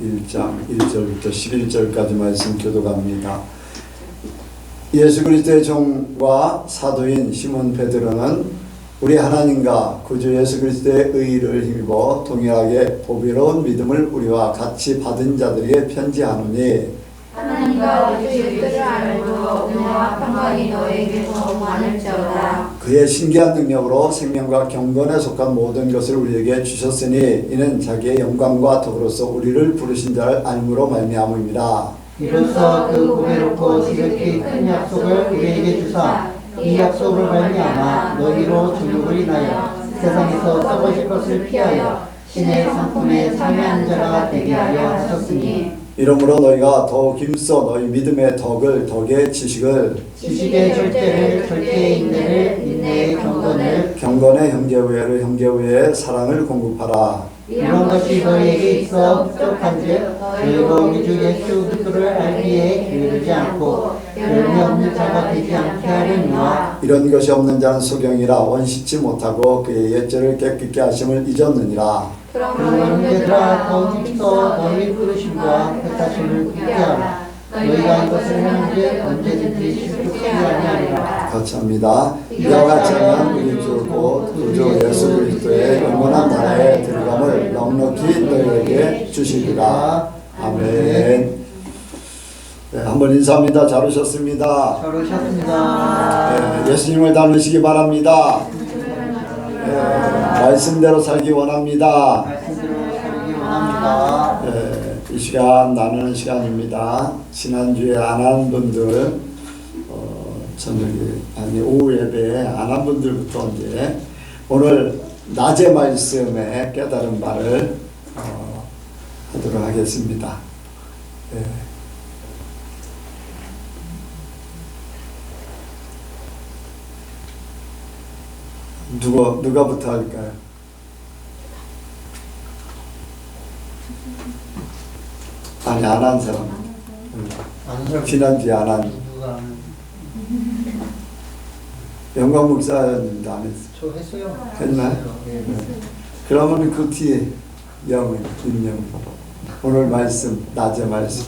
1장 1절부터 11절까지 말씀 교독합니다. 예수 그리스도의 종과 사도인 시몬 베드로는 우리 하나님과 구주 예수 그리스도의 의를 힘입어 동일하게 보배로운 믿음을 우리와 같이 받은 자들에게 편지하노니, 하나님과 우리 주 예수를 알고 은혜와 평강이 너에게 더욱 많을지어다. 그의 신기한 능력으로 생명과 경건에 속한 모든 것을 우리에게 주셨으니 이는 자기의 영광과 더불어서 우리를 부르신 자를 알므로 말미암음이라. 이로써 그 보배롭고 지극히 큰 약속을 우리에게 주사 이 약속으로 말미암아 너희로 주님을 인하여 세상에서 썩어질 것을 피하여 신의 성품에 참여하는 자가 되게 하려 하셨으니, 이러므로 너희가 더욱 힘써 너희 믿음의 덕을 덕의 지식을 지식의 절제를 절제의 인내를 인내의 경건을 경건의 형제우애를 형제우애의 사랑을 공급하라. 이런 것이 너희에게 있어 부족한즉 너희가 우리 주 예수 그리스도를 알기에 게으르지 않고 열매 없는 자가 되지 않게 하려니와. 이런 것이 없는 자는 소경이라 원시치 못하고 그의 옛죄를 깨끗게 하심을 잊었느니라. 그러므로 형제들아 더욱 힘써 너희 부르심과 택하심을 굳게 하라. 너희가 이것을 하는데 언제든지 실족하지 아니하리라. 같이 합니다. 이와 같이 하면 우리 주 곧 구주 예수 그리스도의 영원한 나라에 들어감을 넉넉히 너희에게 주시리라. 아멘. 네, 한번 인사합니다. 잘 오셨습니다. 잘 오셨습니다. 네, 예수님을 닮으시기 바랍니다. 네, 말씀대로 살기 원합니다. 말씀대로 살기 원합니다. 네, 이 시간 나누는 시간입니다. 지난주에 안 한 분들 저녁에 아니 오후 예배에 안 한 분들부터 이제 오늘 낮의 말씀에 깨달은 바를 하도록 하겠습니다. 네. 누가부터 할까요? 아니 안 한 사람. 지난주에 안 한. 영광 목사님도 안 했어. 저 했어요. 했나요? 네. 그러면 그 뒤에 영은 김영 오늘 말씀 낮의 말씀.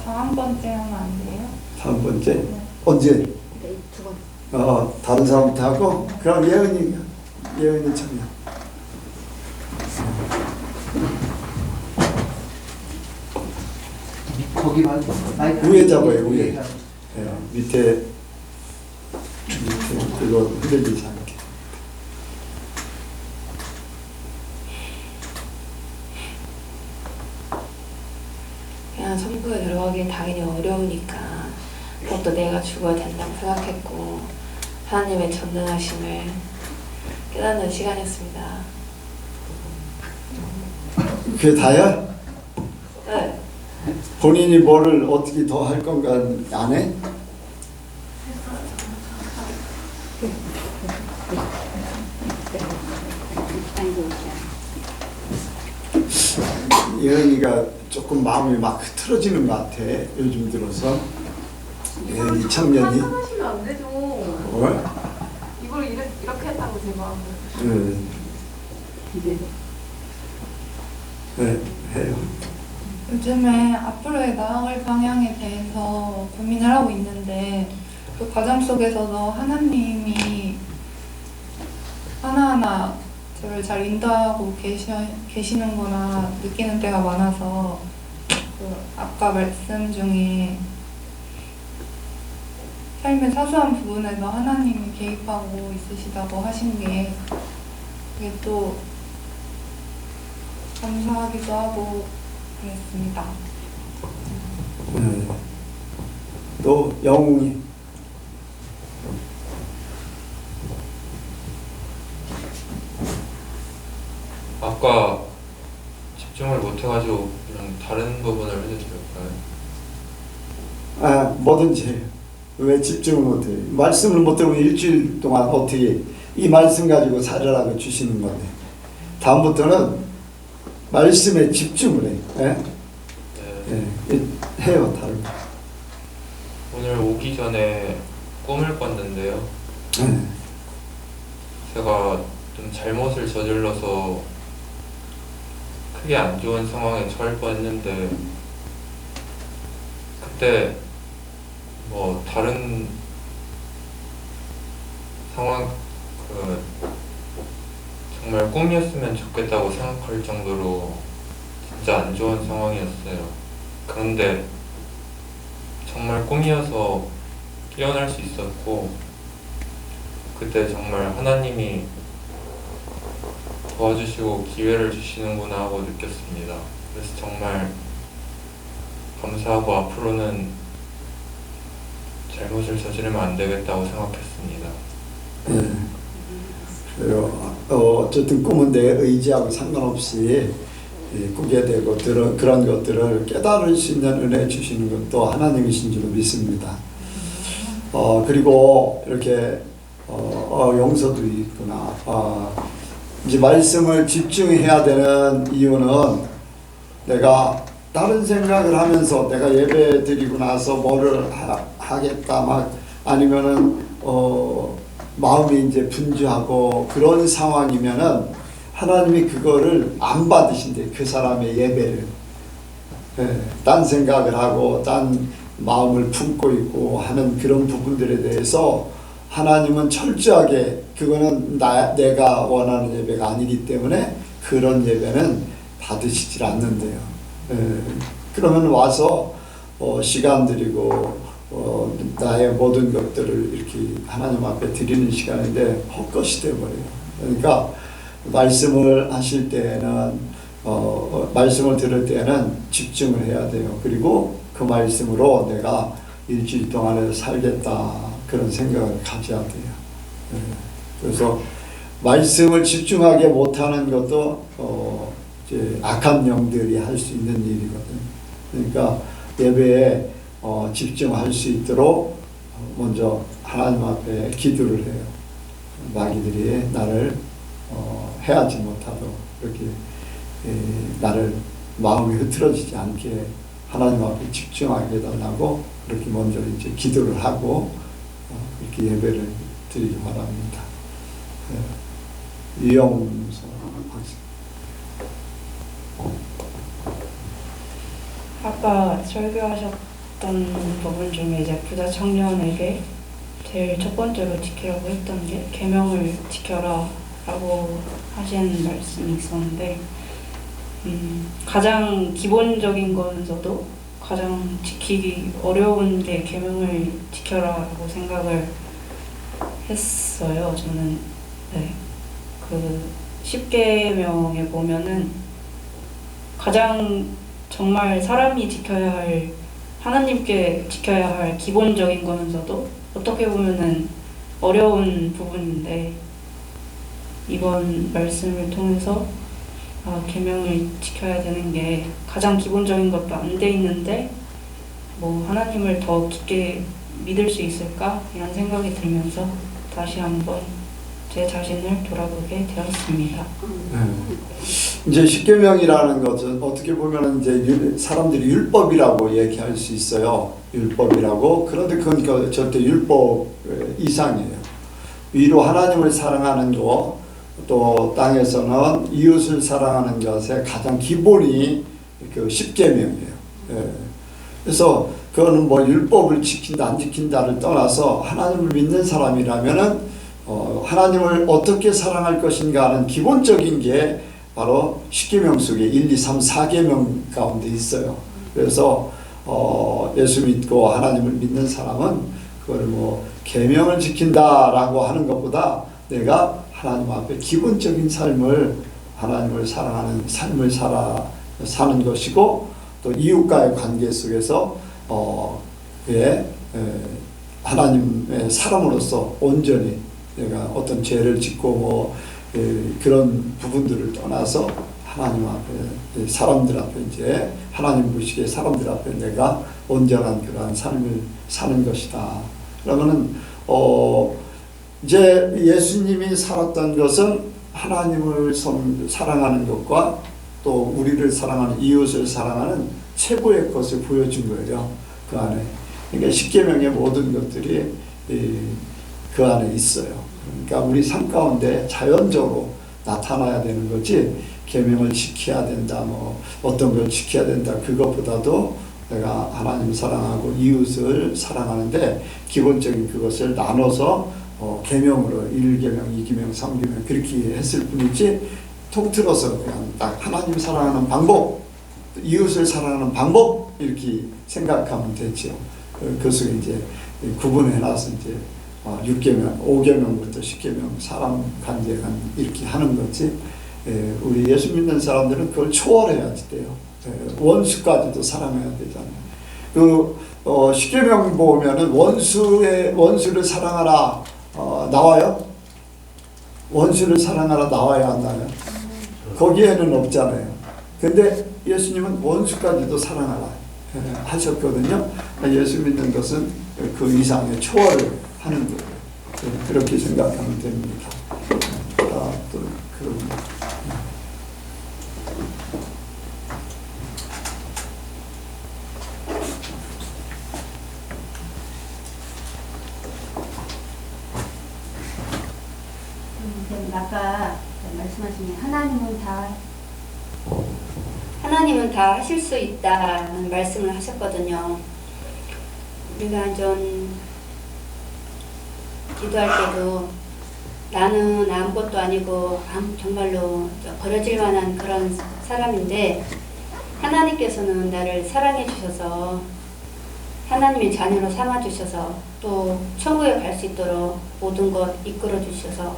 한 번째 하면 안 돼요? 다음 번째 언제? 네, 두 번. 다른 사람부터 하고 그럼 예은이 참여. 거기 마이크 위에 잡아요 위에. 네, 밑에 그거 흔들리지 않게. 그냥 천국에 들어가긴 당연히 어려우니까 그것도 내가 죽어야 된다고 생각했고 하나님의 전능하심을 깨닫는 시간이었습니다. 그게 다야? 네. 본인이 뭐를 어떻게 더 할 건가 안 해? 예은이가 조금 마음이 막 흐트러지는 것 같아 요즘 들어서. 이 청년이 하시면 안 되죠. 이걸 이렇게 했다고 제 마음을. 네, 해요. 요즘에 앞으로의 나아갈 방향에 대해서 고민을 하고 있는데 그 과정 속에서도 하나님이 하나하나 저를 잘 인도하고 계시는구나 느끼는 때가 많아서 그 아까 말씀 중에 삶의 사소한 부분에서 하나님이 개입하고 있으시다고 하신 게 그게 또 감사하기도 하고 그랬습니다. 또 영웅이 아까 집중을 못해가지고 그냥 다른 부분을 해도 될까요? 뭐든지 왜 집중을 못해? 말씀을 못 들으면 일주일 동안 어떻게 이 말씀 가지고 살으라고 주시는 건데 다음부터는 말씀에 집중을 해. 예? 해요. 다른 거. 오늘 오기 전에 꿈을 꿨는데요. 제가 좀 잘못을 저질러서 크게 안 좋은 상황에 처할 뻔했는데 그때 뭐 다른 상황 정말 꿈이었으면 좋겠다고 생각할 정도로 진짜 안 좋은 상황이었어요. 그런데 정말 꿈이어서 깨어날 수 있었고 그때 정말 하나님이 도와주시고 기회를 주시는구나 하고 느꼈습니다. 그래서 정말 감사하고 앞으로는 잘못을 저지르면 안 되겠다고 생각했습니다. 그래요. 어쨌든 꿈은 내 의지하고 상관없이 꾸게 되고 그런 것들을 깨달을 수 있는 은혜 주시는 것도 하나님이신 줄로 믿습니다. 그리고 이렇게 용서도 있구나. 이제 말씀을 집중해야 되는 이유는 내가 다른 생각을 하면서 내가 예배 드리고 나서 뭐를 하겠다 막 아니면은 마음이 이제 분주하고 그런 상황이면은 하나님이 그거를 안 받으신대. 그 사람의 예배를. 딴 생각을 하고 딴 마음을 품고 있고 하는 그런 부분들에 대해서 하나님은 철저하게 그거는 내가 원하는 예배가 아니기 때문에 그런 예배는 받으시질 않는데요. 그러면 와서 시간 드리고 나의 모든 것들을 이렇게 하나님 앞에 드리는 시간인데 헛것이 되어버려요. 그러니까 말씀을 하실 때는 말씀을 들을 때는 집중을 해야 돼요. 그리고 그 말씀으로 내가 일주일 동안에 살겠다 그런 생각을 가져야 돼요. 그래서 말씀을 집중하게 못하는 것도 이제 악한 영들이 할 수 있는 일이거든요. 그러니까 예배에 집중할 수 있도록 먼저 하나님 앞에 기도를 해요. 마귀들이 나를 해하지 못하도록 이렇게 나를 마음이 흐트러지지 않게 하나님 앞에 집중하게 해달라고 그렇게 먼저 이제 기도를 하고 이렇게 예배를 드리기 바랍니다. 이영서 박사. 아까 설교하셨던 부분 중에 이제 부자 청년에게 제일 첫 번째로 지키라고 했던 게 계명을 지켜라 라고 하신 말씀이 있었는데 가장 기본적인 거면서도 가장 지키기 어려운 게 계명을 지켜라라고 생각을 했어요. 저는 그 10계명에 보면은 가장 정말 사람이 지켜야 할 하나님께 지켜야 할 기본적인 거면서도 어떻게 보면은 어려운 부분인데 이번 말씀을 통해서 계명을 지켜야 되는 게 가장 기본적인 것도 안 돼 있는데 뭐 하나님을 더 깊게 믿을 수 있을까 이런 생각이 들면서 다시 한번 제 자신을 돌아보게 되었습니다. 이제 10계명이라는 것은 어떻게 보면 이제 사람들이 율법이라고 얘기할 수 있어요. 율법이라고. 그런데 그건 절대 율법 이상이에요. 위로 하나님을 사랑하는 거, 또 땅에서는 이웃을 사랑하는 것의 가장 기본이 그 10계명이에요. 그래서 그거는 뭐 율법을 지킨다 안 지킨다를 떠나서 하나님을 믿는 사람이라면은 하나님을 어떻게 사랑할 것인가 하는 기본적인 게 바로 10계명 속에 1, 2, 3, 4계명 가운데 있어요. 그래서 예수 믿고 하나님을 믿는 사람은 그걸 뭐 계명을 지킨다라고 하는 것보다 내가 하나님 앞에 기본적인 삶을 하나님을 사랑하는 삶을 사는 것이고 또 이웃과의 관계 속에서 하나님의 사람으로서 온전히 내가 어떤 죄를 짓고 뭐 그런 부분들을 떠나서 하나님 앞에 사람들 앞에 이제 하나님 보시기에 사람들 앞에 내가 온전한 그러한 삶을 사는 것이다. 그러면은 이제 예수님이 살았던 것은 하나님을 사랑하는 것과 또 우리를 사랑하는 이웃을 사랑하는 최고의 것을 보여준 거예요. 그 안에. 그러니까 십계명의 모든 것들이 그 안에 있어요. 그러니까 우리 삶 가운데 자연적으로 나타나야 되는 거지, 계명을 지켜야 된다, 뭐 어떤 걸 지켜야 된다, 그것보다도 내가 하나님 사랑하고 이웃을 사랑하는데 기본적인 그것을 나눠서 계명으로 1계명, 2계명, 3계명 그렇게 했을 뿐이지, 통틀어서 그냥 딱 하나님 사랑하는 방법, 이웃을 사랑하는 방법 이렇게 생각하면 되죠. 그 속에 이제 구분해놔서 이제 6계명, 5계명부터 10계명 사람 관계가 이렇게 하는 거지. 우리 예수 믿는 사람들은 그걸 초월해야지 돼요. 원수까지도 사랑해야 되잖아요. 그 10계명 보면은 원수를 사랑하라 나와요? 원수를 사랑하라 나와야 안 나와요? 거기에는 없잖아요. 근데 예수님은 원수까지도 사랑하라 하셨거든요. 예수 믿는 것은 그 이상의 초월을 하는 거예요. 그렇게 생각하면 됩니다. 또 그런. 아까 말씀하신 하나님은 다 하실 수 있다는 말씀을 하셨거든요. 우리가 좀 기도할 때도 나는 아무것도 아니고 정말로 버려질 만한 그런 사람인데 하나님께서는 나를 사랑해 주셔서 하나님의 자녀로 삼아 주셔서 또 천국에 갈 수 있도록 모든 것 이끌어 주셔서,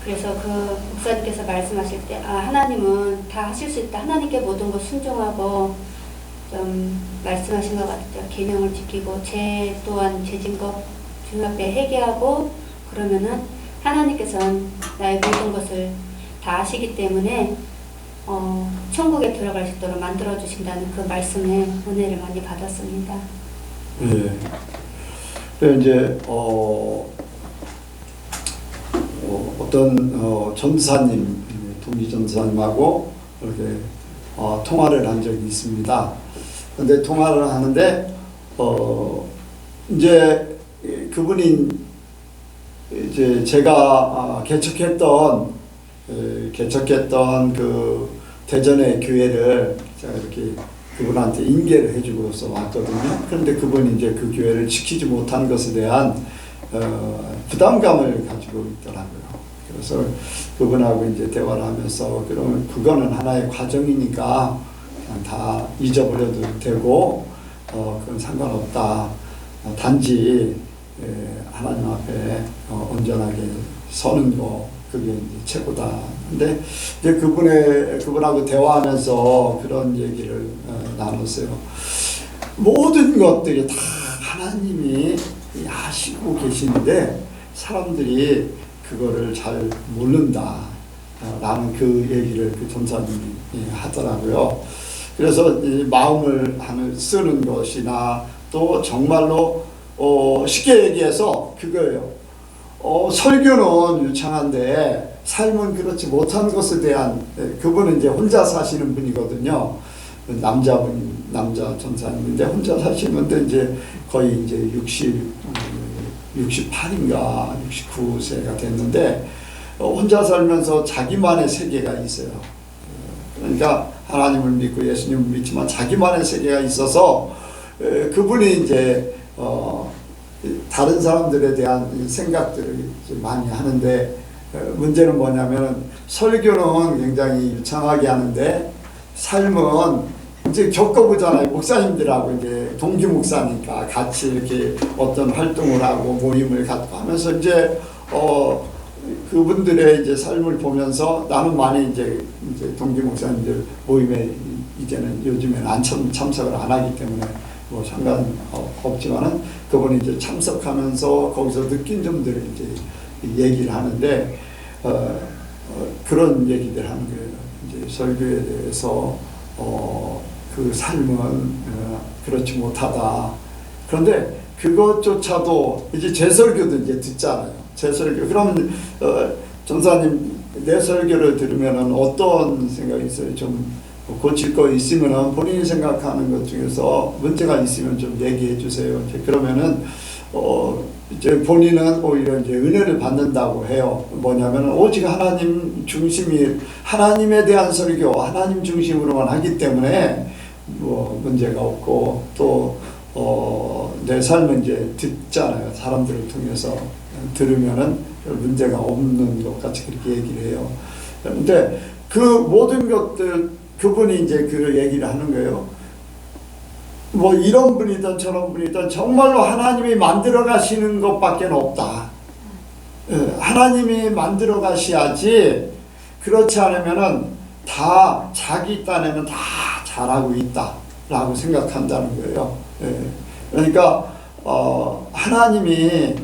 그래서 그 목사님께서 말씀하실 때 하나님은 다 하실 수 있다, 하나님께 모든 것 순종하고 좀 말씀하신 것 같아요. 계명을 지키고 죄 또한 죄진 것 주님 앞에 회개하고 그러면은 하나님께서는 나의 모든 것을 다 아시기 때문에 천국에 들어갈 수 있도록 만들어 주신다는 그 말씀에 은혜를 많이 받았습니다. 예. 그래서 이제 어떤 전사님, 동기 전사님하고 이렇게 통화를 한 적이 있습니다. 근데 통화를 하는데 이제 그분이 이제 제가 개척했던 그 대전의 교회를 제가 이렇게 그분한테 인계를 해주고서 왔거든요. 그런데 그분이 이제 그 교회를 지키지 못한 것에 대한 부담감을 가지고 있더라고요. 그래서 그분하고 이제 대화를 하면서 그러면 그거는 하나의 과정이니까 그냥 다 잊어버려도 되고 그건 상관없다. 단지 하나님 앞에 온전하게 서는 거 그게 이제 최고다. 근데 이제 그분하고 대화하면서 그런 얘기를 나눴어요. 모든 것들이 다 하나님이 하시고 계시는데 사람들이 그거를 잘 모른다 라는 그 얘기를 그 전사님이 하더라고요. 그래서 이 마음을 쓰는 것이나 또 정말로 쉽게 얘기해서 그거예요. 설교는 유창한데 삶은 그렇지 못한 것에 대한, 그분은 이제 혼자 사시는 분이거든요. 남자 전사님인데 혼자 사시는데 이제 거의 이제 68인가 69세가 됐는데 혼자 살면서 자기만의 세계가 있어요. 그러니까 하나님을 믿고 예수님을 믿지만 자기만의 세계가 있어서 그분이 이제 다른 사람들에 대한 생각들을 많이 하는데 문제는 뭐냐면 설교는 굉장히 유창하게 하는데 삶은 이제 겪어보잖아요. 목사님들하고 이제 동기 목사니까 같이 이렇게 어떤 활동을 하고 모임을 갖고 하면서 이제 그분들의 이제 삶을 보면서 나는 많이 이제 동기 목사님들 모임에 이제는 요즘에는 안 참석을 안 하기 때문에 뭐 상관없지만은 그분이 이제 참석하면서 거기서 느낀 점들을 이제 얘기를 하는데 그런 얘기들 하는 거예요. 이제 설교에 대해서 그 삶은 그렇지 못하다. 그런데 그것조차도 이제 제 설교도 이제 듣잖아요. 제 설교. 그러면 전사님 내 설교를 들으면은 어떤 생각이 있어요? 좀 고칠 거 있으면은 본인이 생각하는 것 중에서 문제가 있으면 좀 얘기해 주세요. 이제 그러면은 이제 본인은 오히려 이제 은혜를 받는다고 해요. 뭐냐면은 오직 하나님 중심이, 하나님에 대한 설교, 하나님 중심으로만 하기 때문에 뭐 문제가 없고, 또 내 삶은 이제 듣잖아요. 사람들을 통해서 들으면은 별 문제가 없는 것 같이 그렇게 얘기를 해요. 그런데 그 모든 것들 그분이 이제 그 얘기를 하는 거예요. 뭐 이런 분이든 저런 분이든 정말로 하나님이 만들어 가시는 것밖에 없다. 하나님이 만들어 가셔야지, 그렇지 않으면은 다 자기 딴에는 다 잘하고 있다라고 생각한다는 거예요. 그러니까 하나님이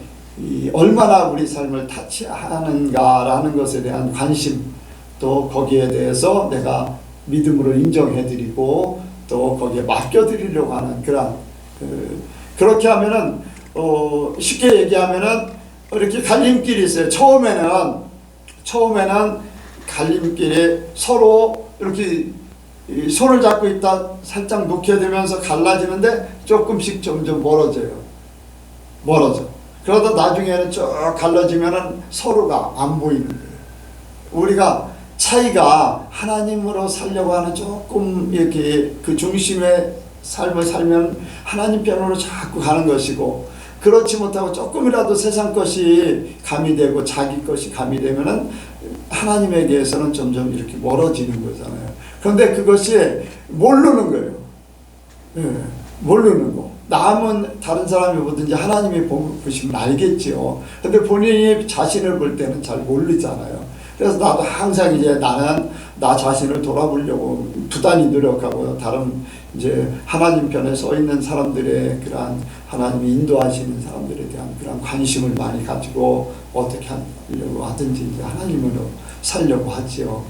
얼마나 우리 삶을 타치하는가라는 것에 대한 관심, 또 거기에 대해서 내가 믿음으로 인정해드리고 또 거기에 맡겨드리려고 하는 그런 그렇게 하면은 쉽게 얘기하면은 이렇게 갈림길이 있어요. 처음에는 갈림길에 서로 이렇게 손을 잡고 있다 살짝 놓게 되면서 갈라지는데 조금씩 점점 멀어져. 그러다 나중에는 쭉 갈라지면은 서로가 안 보이는 거예요. 우리가 차이가 하나님으로 살려고 하는 조금 이렇게 그 중심의 삶을 살면 하나님 편으로 자꾸 가는 것이고, 그렇지 못하고 조금이라도 세상 것이 가미되고 자기 것이 가미되면은 하나님에게서는 점점 이렇게 멀어지는 거잖아요. 그런데 그것이 모르는 거예요. 모르는 거. 남은 다른 사람이 보든지 하나님이 보시면 알겠지요. 근데 본인이 자신을 볼 때는 잘 모르잖아요. 그래서 나도 항상 이제 나는 나 자신을 돌아보려고 부단히 노력하고, 다른 이제 하나님 편에 서 있는 사람들의 그러한 하나님이 인도하시는 사람들에 대한 그런 관심을 많이 가지고 어떻게 하려고 하든지 이제 하나님으로 살려고 하지요.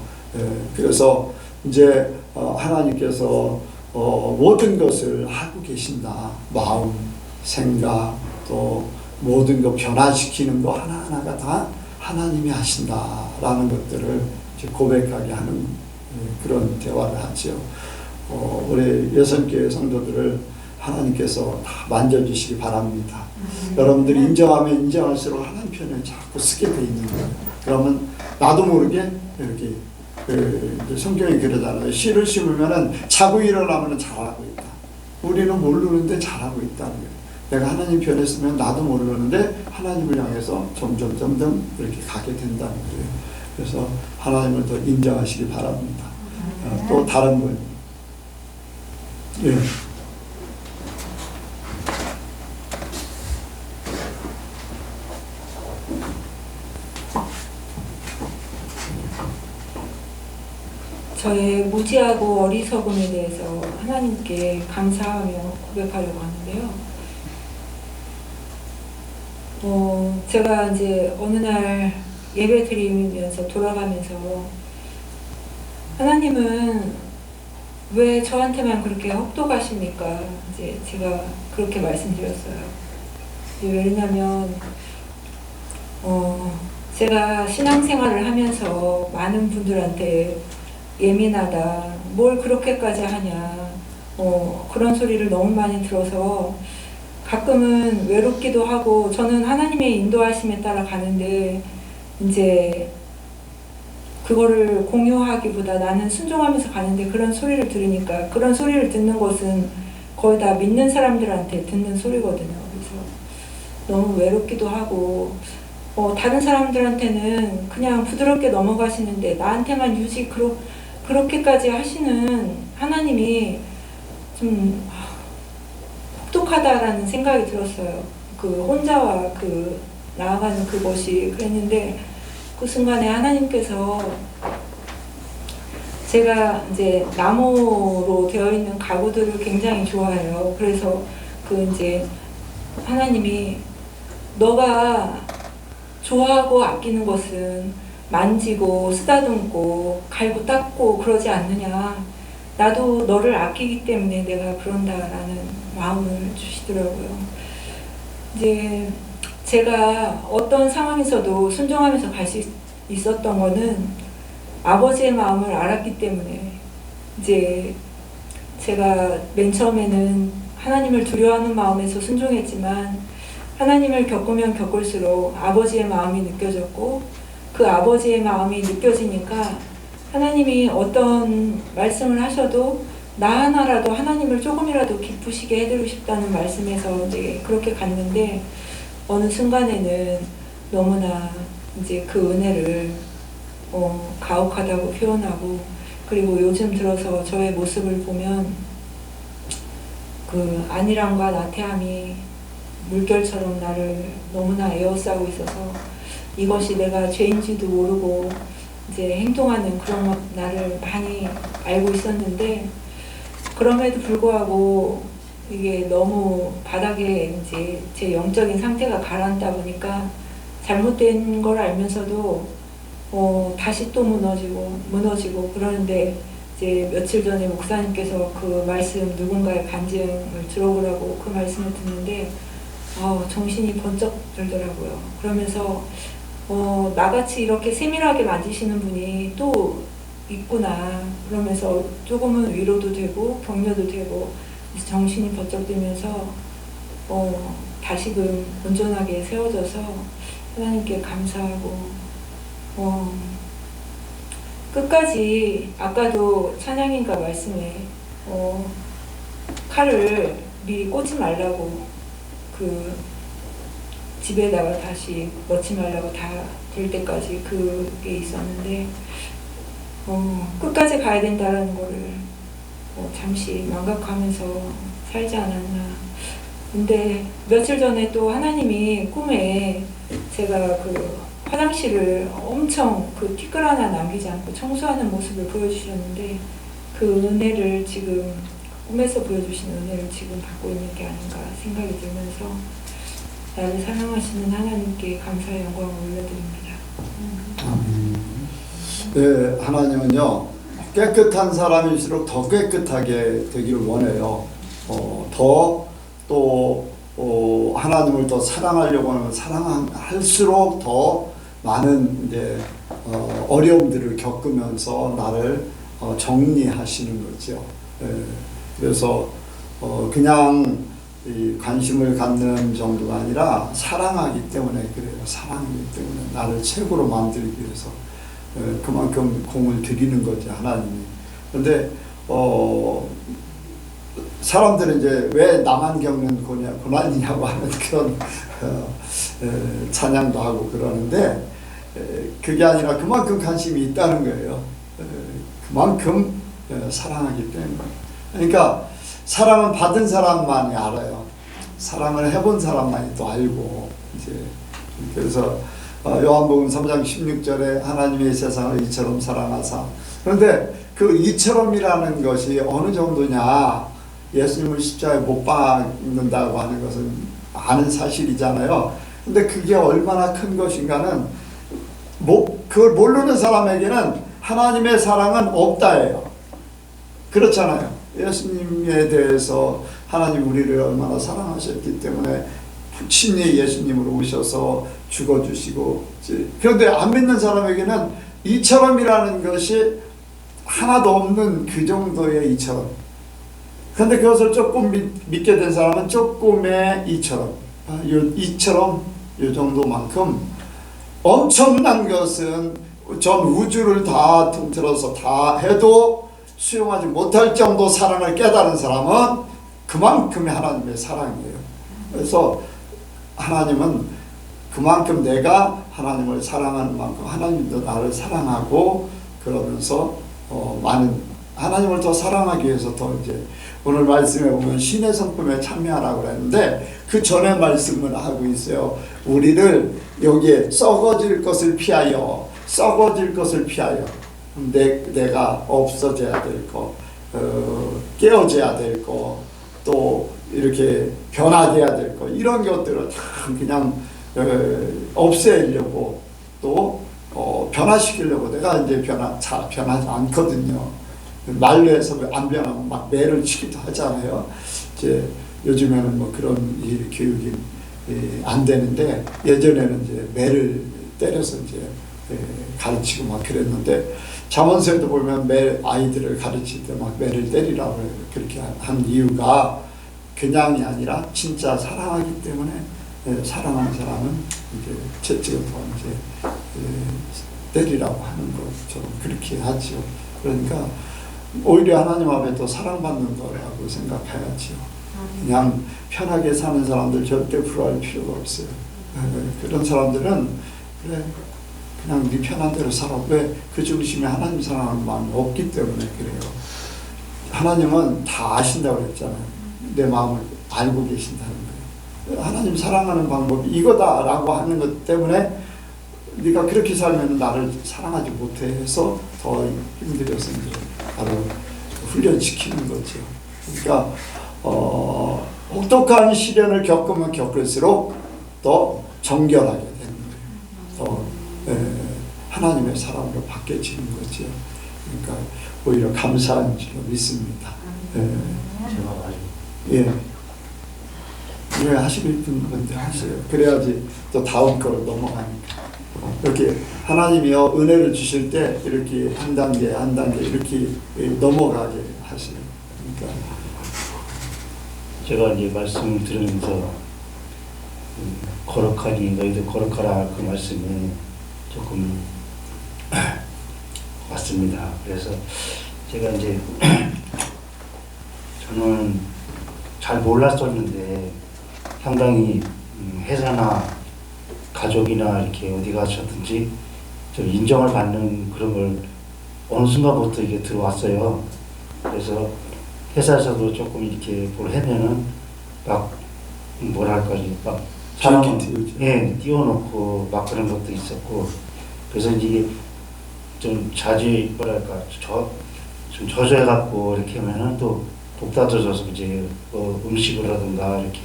그래서 이제 하나님께서 모든 것을 하고 계신다. 마음, 생각, 또 모든 것 변화시키는 거 하나하나가 다 하나님이 하신다라는 것들을 이제 고백하게 하는 그런 대화를 하죠. 우리 예선교회 성도들을 하나님께서 다 만져주시기 바랍니다. 여러분들이 인정하면 인정할수록 하나님 편에 자꾸 쓰게 돼 있는 거예요. 그러면 나도 모르게 이렇게 성경이 그러잖아요. 씨를 심으면은 자고 일어나면 잘하고 있다. 우리는 모르는데 잘하고 있다는 거예요. 내가 하나님 편에 쓰면 나도 모르는데 하나님을 향해서 점점 이렇게 가게 된다는 거예요. 그래서 하나님을 더 인정하시기 바랍니다. 또 다른 분. 예. 저의 무지하고 어리석음에 대해서 하나님께 감사하며 고백하려고 하는데요. 제가 이제 어느 날 예배 드리면서 돌아가면서 하나님은 왜 저한테만 그렇게 혹독하십니까? 이제 제가 그렇게 말씀드렸어요. 왜냐면 제가 신앙생활을 하면서 많은 분들한테 예민하다, 뭘 그렇게까지 하냐, 그런 소리를 너무 많이 들어서 가끔은 외롭기도 하고, 저는 하나님의 인도하심에 따라 가는데 이제 그거를 공유하기보다 나는 순종하면서 가는데 그런 소리를 들으니까, 그런 소리를 듣는 것은 거의 다 믿는 사람들한테 듣는 소리거든요. 그래서 너무 외롭기도 하고, 다른 사람들한테는 그냥 부드럽게 넘어가시는데 나한테만 유지 그렇게까지 하시는 하나님이 좀 혹독하다라는 생각이 들었어요. 그 혼자와 그 나아가는 그것이 그랬는데, 그 순간에 하나님께서 제가 이제 나무로 되어 있는 가구들을 굉장히 좋아해요. 그래서 그 이제 하나님이 너가 좋아하고 아끼는 것은 만지고 쓰다듬고 갈고 닦고 그러지 않느냐. 나도 너를 아끼기 때문에 내가 그런다라는 마음을 주시더라고요. 이제 제가 어떤 상황에서도 순종하면서 갈 수 있었던 거는 아버지의 마음을 알았기 때문에 이제 제가 맨 처음에는 하나님을 두려워하는 마음에서 순종했지만 하나님을 겪으면 겪을수록 아버지의 마음이 느껴졌고 그 아버지의 마음이 느껴지니까 하나님이 어떤 말씀을 하셔도 나 하나라도 하나님을 조금이라도 기쁘시게 해드리고 싶다는 말씀에서 이제 그렇게 갔는데 어느 순간에는 너무나 이제 그 은혜를 가혹하다고 표현하고 그리고 요즘 들어서 저의 모습을 보면 그 안일함과 나태함이 물결처럼 나를 너무나 에워싸고 있어서 이것이 내가 죄인지도 모르고 이제 행동하는 그런 나를 많이 알고 있었는데 그럼에도 불구하고 이게 너무 바닥에 이제 제 영적인 상태가 가라앉다 보니까 잘못된 걸 알면서도 다시 또 무너지고 그러는데 이제 며칠 전에 목사님께서 그 말씀 누군가의 간증을 들어보라고 그 말씀을 듣는데 정신이 번쩍 들더라고요. 그러면서 나같이 이렇게 세밀하게 만지시는 분이 또 있구나. 그러면서 조금은 위로도 되고 격려도 되고 정신이 번쩍 들면서 다시금 온전하게 세워져서 하나님께 감사하고 끝까지 아까도 찬양인가 말씀에 칼을 미리 꽂지 말라고 그 집에다가 다시 넣지 말라고 다 될 때까지 그게 있었는데 끝까지 가야 된다는 거를 잠시 망각하면서 살지 않았나. 근데 며칠 전에 또 하나님이 꿈에 제가 그 화장실을 엄청 그 티끌 하나 남기지 않고 청소하는 모습을 보여주셨는데 그 은혜를 지금 꿈에서 보여주시는 은혜를 지금 받고 있는 게 아닌가 생각이 들면서 나를 사랑하시는 하나님께 감사의 영광을 올려드립니다. 네, 하나님은요 깨끗한 사람일수록 더 깨끗하게 되기를 원해요. 또 하나님을 더 사랑하려고 하면 사랑할수록 더 많은 이제 어려움들을 겪으면서 나를 정리하시는 거죠. 그래서 그냥 이 관심을 갖는 정도가 아니라 사랑하기 때문에 그래요. 사랑하기 때문에 나를 최고로 만들기 위해서 그만큼 공을 들이는 거죠, 하나님이. 그런데 사람들은 이제 왜 나만 겪는 고난이냐고 하는 그런 찬양도 하고 그러는데 그게 아니라 그만큼 관심이 있다는 거예요. 그만큼 사랑하기 때문에. 그러니까 사랑은 받은 사람만이 알아요. 사랑을 해본 사람만이 또 알고 이제 그래서 요한복음 3장 16절에 하나님의 세상을 이처럼 사랑하사. 그런데 그 이처럼이라는 것이 어느 정도냐? 예수님을 십자가에 못 박는다고 하는 것은 아는 사실이잖아요. 근데 그게 얼마나 큰 것인가는 그걸 모르는 사람에게는 하나님의 사랑은 없다예요. 그렇잖아요. 예수님에 대해서 하나님 우리를 얼마나 사랑하셨기 때문에 친히 예수님으로 오셔서 죽어주시고, 그런데 안 믿는 사람에게는 이처럼이라는 것이 하나도 없는 그 정도의 이처럼. 그런데 그것을 조금 믿게 된 사람은 조금의 이처럼, 이처럼 이 정도만큼 엄청난 것은 전 우주를 다 통틀어서 다 해도 수용하지 못할 정도 사랑을 깨달은 사람은 그만큼의 하나님의 사랑이에요. 그래서 하나님은 그만큼 내가 하나님을 사랑하는 만큼 하나님도 나를 사랑하고 그러면서 많은 하나님을 더 사랑하기 위해서 더 이제 오늘 말씀에 보면 신의 성품에 참여하라고 그랬는데 그 전에 말씀을 하고 있어요. 우리를 여기에 썩어질 것을 피하여 내가 없어져야 될 거, 깨어져야 될 거, 또 이렇게 변화돼야 될 거, 이런 것들을 다 그냥 없애려고 또 변화시키려고 내가 이제 잘 변하지 않거든요. 말로 해서 안 변하면 막 매를 치기도 하잖아요. 이제 요즘에는 뭐 그런 교육이 안 되는데 예전에는 이제 매를 때려서 이제 가르치고 막 그랬는데 잠언서에도 보면 매 아이들을 가르칠 때 막 매를 때리라고 그렇게 한 이유가 그냥이 아니라 진짜 사랑하기 때문에 사랑하는 사람은 이제 채찍을 더 이제 때리라고 하는 것처럼 그렇게 하죠. 그러니까 오히려 하나님 앞에 더 사랑받는 거라고 생각해야죠. 그냥 편하게 사는 사람들 절대 불화할 필요가 없어요. 그런 사람들은 그래 그냥 네 편한 대로 살아. 왜? 그 중심에 하나님 사랑하는 마음이 없기 때문에 그래요. 하나님은 다 아신다고 그랬잖아요. 내 마음을 알고 계신다는 거예요. 하나님 사랑하는 방법이 이거다라고 하는 것 때문에 네가 그렇게 살면 나를 사랑하지 못해 해서 더 힘들어서 이제 바로 훈련시키는 거죠. 그러니까 혹독한 시련을 겪으면 겪을수록 더 정결하게 되는 거예요. 더 하나님의 사랑으로 바뀌어지는 거죠. 그러니까 오히려 감사한 줄로 믿습니다. 예. 예, 하시고 있는 건데 하세요. 그래야지 또 다음 거로 넘어가니까. 이렇게 하나님이요 은혜를 주실 때 이렇게 한 단계 한 단계 이렇게 넘어가게 하세요. 그러니까 제가 이제 말씀을 들으면서 거룩하니 너희도 거룩하라 그 말씀이 조금 왔습니다. 그래서 제가 이제 저는 잘 몰랐었는데 상당히 회사나 가족이나 이렇게 어디 가셨든지 좀 인정을 받는 그런 걸 어느 순간부터 이게 들어왔어요. 그래서 회사에서도 조금 이렇게 뭘 하면은 막 뭐랄까 막 사람 띄워놓고 막 그런 것도 있었고 그래서 이제 좀 자주 뭐랄까 좀 저조해갖고 이렇게 하면은 또 복다져서 이제 뭐 음식이라든가 이렇게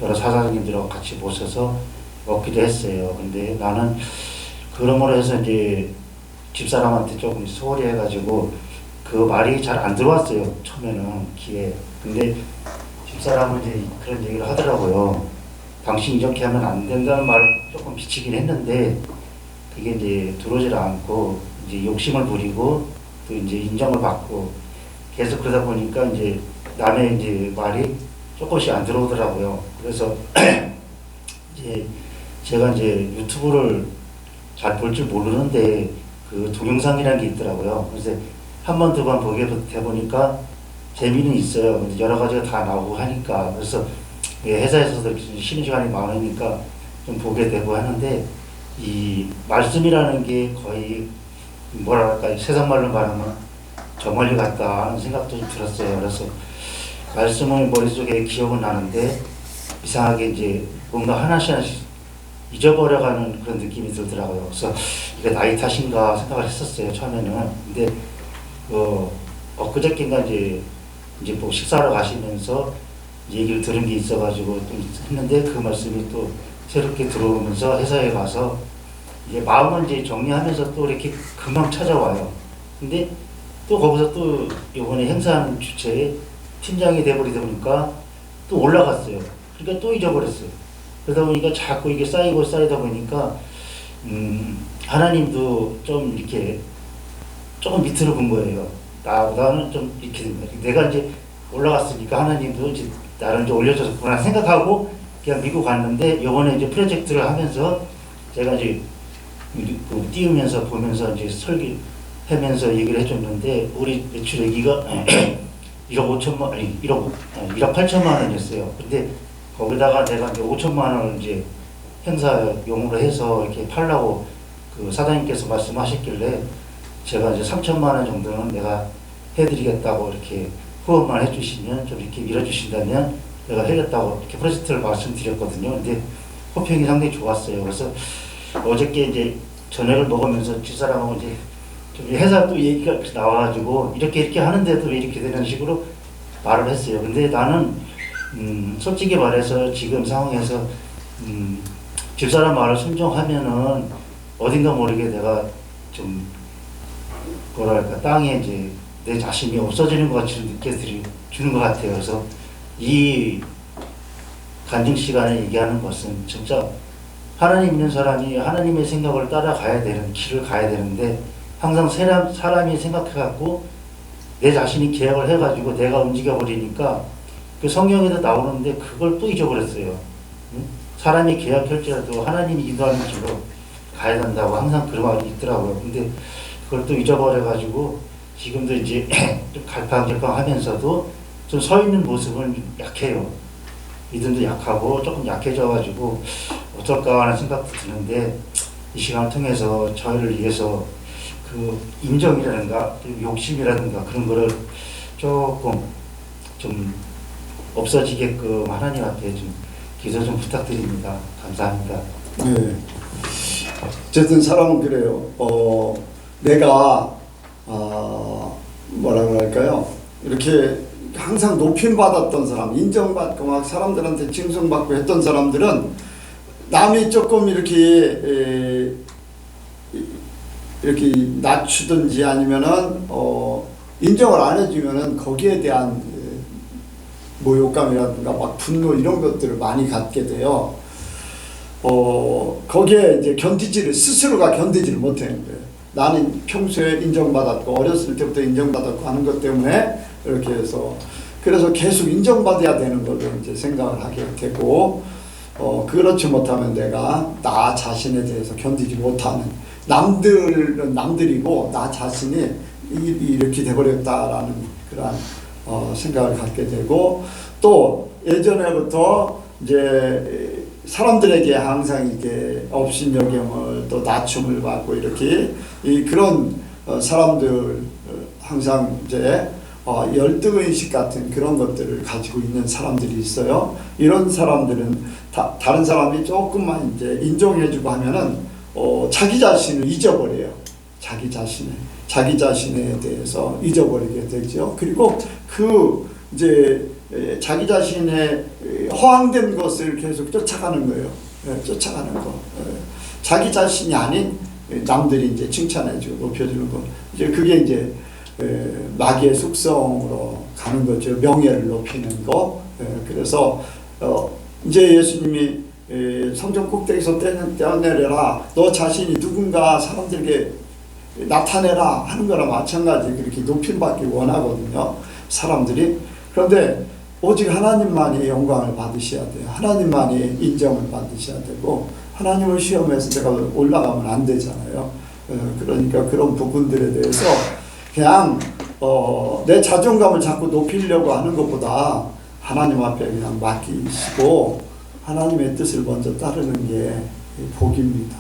여러 사장님들하고 같이 모셔서 먹기도 했어요. 근데 나는 그런 거로 해서 이제 집사람한테 조금 소홀히 해가지고 그 말이 잘 안 들어왔어요. 처음에는 귀에. 근데 집사람은 이제 그런 얘기를 하더라고요. 당신 이렇게 하면 안 된다는 말을 조금 비치긴 했는데 그게 이제 들어오질 않고 이제 욕심을 부리고 또 이제 인정을 받고 계속 그러다 보니까 이제 남의 이제 말이 조금씩 안 들어오더라고요. 그래서 이제 제가 이제 유튜브를 잘 볼 줄 모르는데 그 동영상이라는 게 있더라고요. 그래서 한 번, 두 번 보게 돼 보니까 재미는 있어요. 여러 가지가 다 나오고 하니까. 그래서 회사에서도 쉬는 시간이 많으니까 좀 보게 되고 하는데 이 말씀이라는 게 거의 뭐랄까 세상 말로 말하면 저 멀리 갔다 하는 생각도 좀 들었어요. 그래서 말씀을 머릿속에 기억은 나는데 이상하게 이제 뭔가 하나씩 잊어버려가는 그런 느낌이 들더라고요. 그래서 이게 나이 탓인가 생각을 했었어요. 처음에는. 근데 엊그저께인가 이제 뭐 식사하러 가시면서 얘기를 들은 게 있어가지고 좀 했는데 그 말씀이 또 새롭게 들어오면서 회사에 가서 이제 마음은 이제 정리하면서 또 이렇게 금방 찾아와요. 근데 또 거기서 또 이번에 행사하는 주체에 팀장이 돼버리다 보니까 또 올라갔어요. 그러니까 또 잊어버렸어요. 그러다 보니까 자꾸 이게 쌓이다 보니까 하나님도 좀 이렇게 조금 밑으로 본 거예요. 나는 좀 이렇게 된 거예요. 내가 이제 올라갔으니까 하나님도 이제 나를 이제 올려줬구나 생각하고 그냥 믿고 갔는데 이번에 이제 프로젝트를 하면서 제가 이제 띄우면서 보면서 이제 설계하면서 얘기를 해줬는데 우리 매출액이가 1억 8천만 원이었어요. 근데 거기다가 내가 이제 5천만 원을 이제 행사용으로 해서 이렇게 팔라고 그 사장님께서 말씀하셨길래 제가 이제 3천만 원 정도는 내가 해드리겠다고 이렇게 후원만 해주시면 좀 이렇게 밀어주신다면 내가 해겠다고 이렇게 프로젝트를 말씀드렸거든요. 근데 호평이 상당히 좋았어요. 그래서 어저께 이제 저녁을 먹으면서 집사람하고 이제 좀 회사 또 얘기가 나와가지고 이렇게 하는데도 왜 이렇게 되는 식으로 말을 했어요. 근데 나는 솔직히 말해서 지금 상황에서 집사람 말을 순종하면은 어딘가 모르게 내가 좀 뭐랄까 땅에 이제 내 자신이 없어지는 것 같이 느껴주는 것 같아요. 그래서 이 간증 시간에 얘기하는 것은 진짜 하나님 있는 사람이 하나님의 생각을 따라가야 되는 길을 가야 되는데 항상 사람이 생각해갖고 내 자신이 계획을 해가지고 내가 움직여버리니까 그 성경에도 나오는데 그걸 또 잊어버렸어요. 응? 사람이 계획할지라도 하나님이 인도하는 길로 가야 된다고 항상 그런 말이 있더라고요. 근데 그걸 또 잊어버려가지고 지금도 이제 좀 갈팡질팡하면서도 좀 서 있는 모습은 좀 약해요. 믿음도 약하고 조금 약해져가지고 어떨까 하는 생각도 드는데 이 시간을 통해서 저희를 위해서 그 인정이라든가 욕심이라든가 그런 거를 조금 좀 없어지게끔 하나님 앞에 좀 기도 좀 부탁드립니다. 감사합니다. 네. 어쨌든 사람은 그래요. 내가 뭐라 그럴까요? 이렇게 항상 높임받았던 사람, 인정받고 막 사람들한테 칭송받고 했던 사람들은 남이 조금 이렇게 낮추든지 아니면은 인정을 안 해주면은 거기에 대한 모욕감이라든가 막 분노 이런 것들을 많이 갖게 돼요. 거기에 이제 스스로가 견디지를 못하는 거예요. 나는 평소에 인정받았고 어렸을 때부터 인정받았고 하는 것 때문에 이렇게 해서 그래서 계속 인정받아야 되는 걸로 이제 생각을 하게 되고 그렇지 못하면 내가 나 자신에 대해서 견디지 못하는 남들은 남들이고 나 자신이 이렇게 돼버렸다라는 그런 생각을 갖게 되고 또 예전에부터 이제 사람들에게 항상 이게 업신여김을 또 낮춤을 받고 이렇게 그런 사람들 항상 이제 열등의식 같은 그런 것들을 가지고 있는 사람들이 있어요. 이런 사람들은 다른 사람이 조금만 이제 인정해주고 하면은 자기 자신을 잊어버려요. 자기 자신에 대해서 잊어버리게 되죠. 그리고 그 이제 자기 자신의 허황된 것을 계속 쫓아가는 거예요. 쫓아가는 거. 자기 자신이 아닌 남들이 이제 칭찬해주고 높여주는 거. 이제 그게 이제 마귀의 속성으로 가는 거죠. 명예를 높이는 거. 그래서 이제 예수님이 성전 꼭대기에서 떼어내려라. 너 자신이 누군가 사람들에게 나타내라 하는 거랑 마찬가지 그렇게 높임받기 원하거든요. 사람들이. 그런데 오직 하나님만이 영광을 받으셔야 돼요. 하나님만이 인정을 받으셔야 되고 하나님을 시험해서 내가 올라가면 안 되잖아요. 그러니까 그런 부분들에 대해서 그냥 내 자존감을 자꾸 높이려고 하는 것보다 하나님 앞에 그냥 맡기시고 하나님의 뜻을 먼저 따르는 게 복입니다.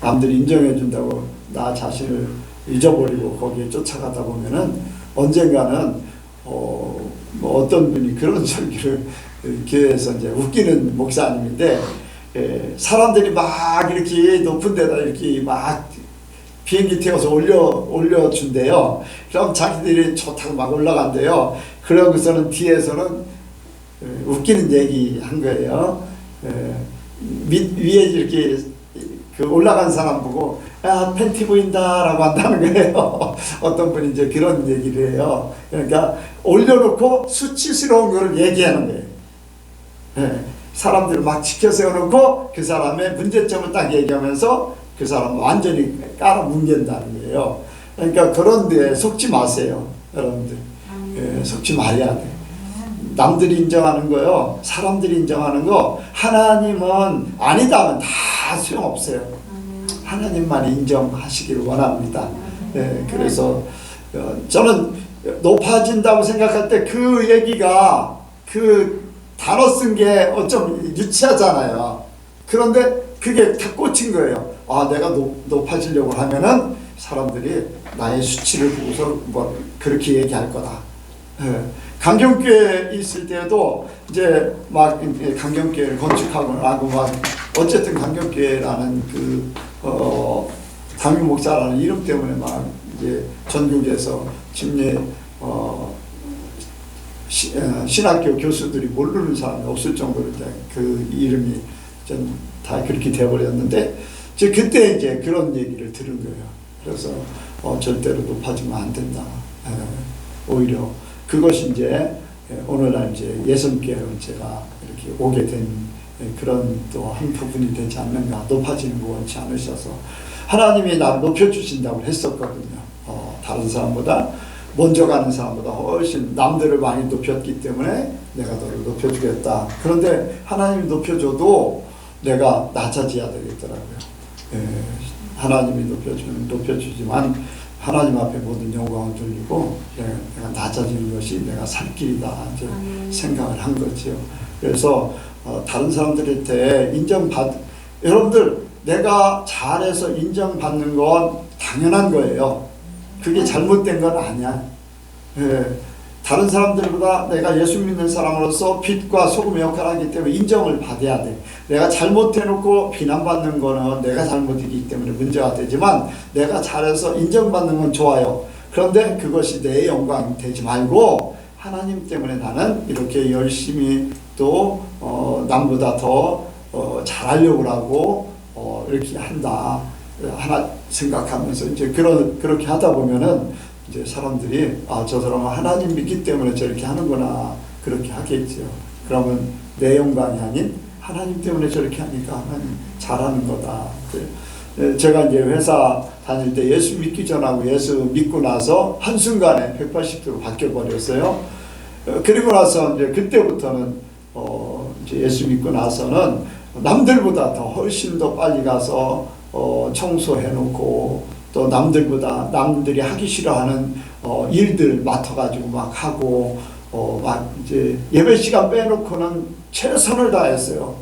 남들이 인정해 준다고 나 자신을 잊어버리고 거기에 쫓아가다 보면은 언젠가는 뭐 어떤 분이 그런 설교를 교회에서 이제 웃기는 목사님인데 사람들이 막 이렇게 높은 데다 이렇게 막 비행기 태워서 올려준대요. 그럼 자기들이 좋다고 막 올라간대요. 그러고서는 뒤에서는 웃기는 얘기 한 거예요. 위에 이렇게 그 올라간 사람 보고 야 팬티 보인다 라고 한다는 거예요. 어떤 분이 이제 그런 얘기를 해요. 그러니까 올려놓고 수치스러운 거를 얘기하는 거예요. 사람들을 막 지켜 세워놓고 그 사람의 문제점을 딱 얘기하면서 그 사람 완전히 깔아뭉갠다는 거예요. 그러니까 그런 데 속지 마세요. 여러분들. 속지 말아야 돼. 남들이 인정하는 거요. 사람들이 인정하는 거 하나님은 아니다 하면 다 소용없어요. 하나님만 인정하시기를 원합니다. 그래서 저는 높아진다고 생각할 때 그 얘기가 그 단어 쓴 게 어쩜 유치하잖아요. 그런데 그게 다 꽂힌 거예요. 아, 내가 높아지려고 하면은 사람들이 나의 수치를 보고서 뭐 그렇게 얘기할 거다. 강경교회 있을 때도 이제 막 강경교회를 건축하고 하고 막 어쨌든 강경교회라는 그 담임 목사라는 이름 때문에 막 이제 전국에서 침례 신학교 교수들이 모르는 사람이 없을 정도로 이제 그 이름이 좀 다 그렇게 되어버렸는데 그때 이제 그런 얘기를 들은 거예요. 그래서 절대로 높아지면 안 된다. 오히려 그것이 이제 오늘날 이제 예수님께로 제가 이렇게 오게 된 그런 또 한 부분이 되지 않는가. 높아지는 거 원치 않으셔서 하나님이 나를 높여주신다고 했었거든요. 다른 사람보다 먼저 가는 사람보다 훨씬 남들을 많이 높였기 때문에 내가 너를 높여주겠다. 그런데 하나님이 높여줘도 내가 낮아져야 되겠더라고요. 하나님이 높여주지만 하나님 앞에 모든 영광을 돌리고 내가 낮아지는 것이 내가 살 길이다 이제 생각을 한 거죠. 그래서 다른 사람들한테 여러분들 내가 잘해서 인정받는 건 당연한 거예요. 그게 잘못된 건 아니야. 다른 사람들보다 내가 예수 믿는 사람으로서 빛과 소금의 역할을 하기 때문에 인정을 받아야 돼. 내가 잘못해놓고 비난받는 거는 내가 잘못이기 때문에 문제가 되지만 내가 잘해서 인정받는 건 좋아요. 그런데 그것이 내 영광이 되지 말고 하나님 때문에 나는 이렇게 열심히 또 남보다 더 잘하려고 하고 이렇게 한다 하나 생각하면서 이제 그렇게 하다 보면은 이제 사람들이 저 사람은 하나님 믿기 때문에 저렇게 하는구나 그렇게 하겠죠. 그러면 내 영광이 아닌 하나님 때문에 저렇게 하니까 하나님 잘하는 거다. 제가 이제 회사 다닐 때 예수 믿기 전하고 예수 믿고 나서 한순간에 180도로 바뀌어 버렸어요. 그리고 나서 이제 그때부터는 이제 예수 믿고 나서는 남들보다 더 훨씬 더 빨리 가서 청소해놓고 또 남들이 하기 싫어하는 일들 맡아가지고 막 하고 막 이제 예배 시간 빼놓고는 최선을 다했어요.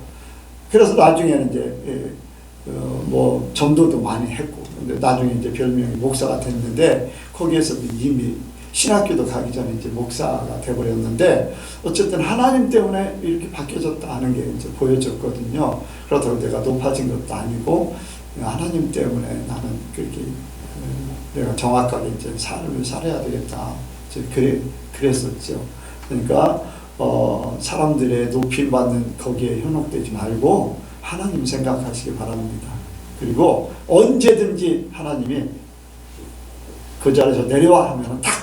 그래서 나중에는 이제 뭐 전도도 많이 했고, 근데 나중에 이제 별명이 목사가 됐는데 거기에서도 이미 신학교도 가기 전에 이제 목사가 돼버렸는데 어쨌든 하나님 때문에 이렇게 바뀌어졌다 하는 게 이제 보여졌거든요. 그렇다고 내가 높아진 것도 아니고 하나님 때문에 나는 그렇게 내가 정확하게 이제 삶을 살아야 되겠다. 이제 그랬었죠. 그러니까 사람들의 높임 받는 거기에 현혹되지 말고 하나님 생각하시기 바랍니다. 그리고 언제든지 하나님이 그 자리에서 내려와 하면 탁